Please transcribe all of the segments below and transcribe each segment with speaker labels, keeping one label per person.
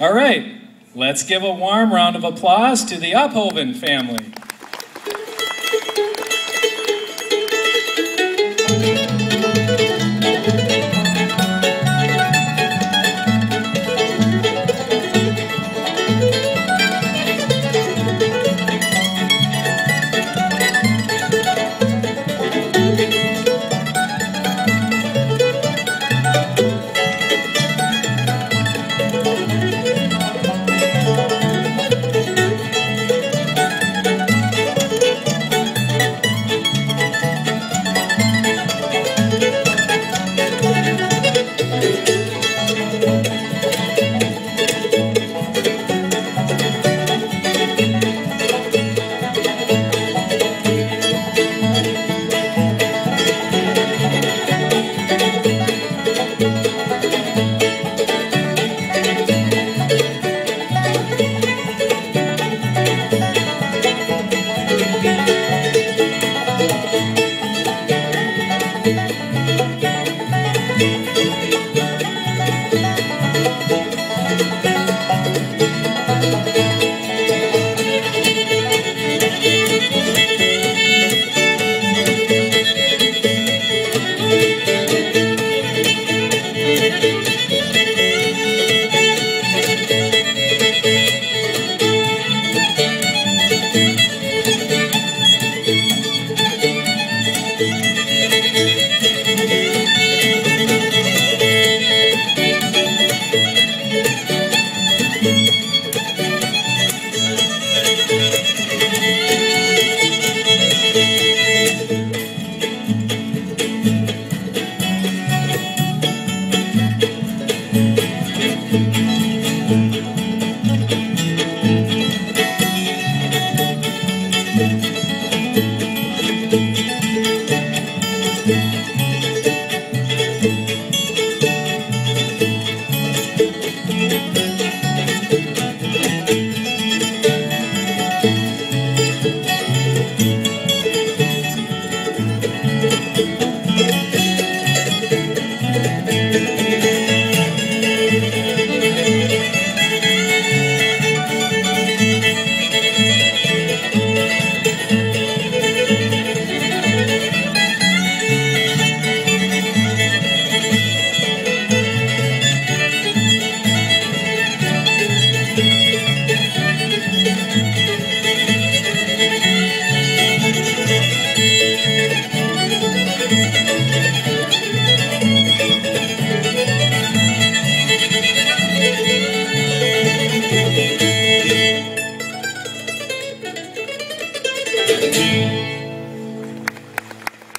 Speaker 1: All right, let's give a warm round of applause to the Ophoven family.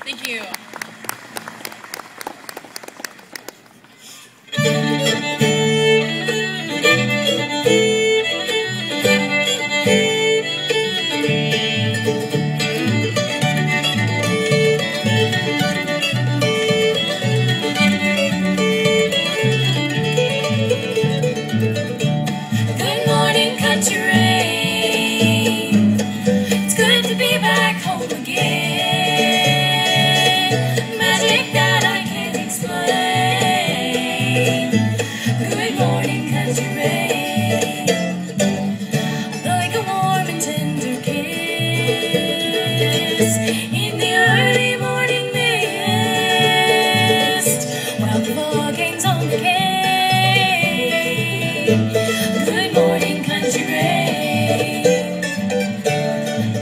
Speaker 2: Thank you.
Speaker 3: Good morning, country rain. It's good to be back home again. Magic that I can't explain. Good morning, country rain. Like a warm and tender kiss in the early morning mist, while the fog hangs on the cave. Good morning, country rain.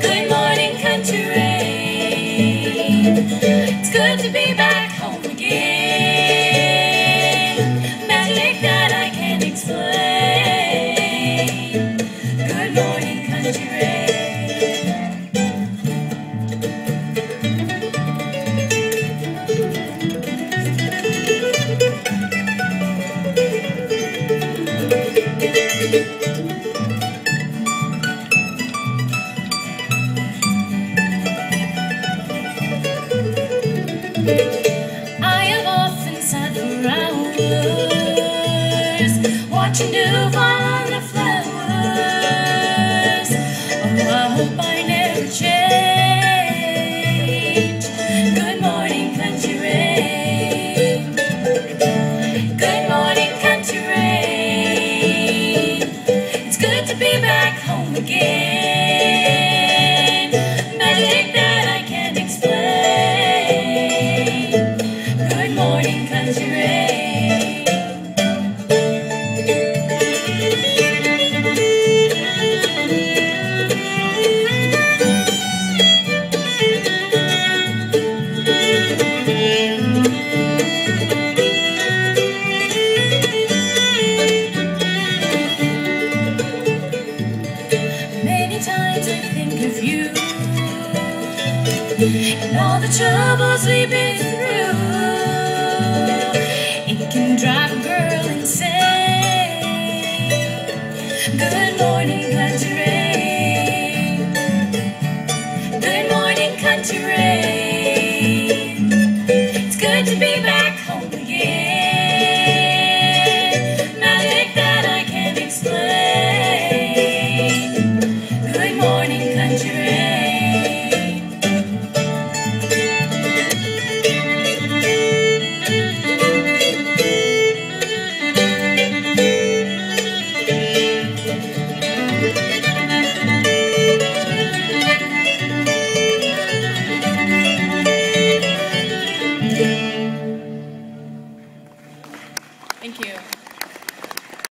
Speaker 3: Good morning, country rain. It's good to be back home again. Magic that I can't explain. Good morning, country rain. I have often sat for hours watching dew fall on the flowers. Oh, I hope I never change. Good morning, country rain. Good morning, country rain. you again. Magic that I can't explain. Good morning, country rain. Many times I think of you and all the troubles we've been through. It can drive a girl insane. Good morning, country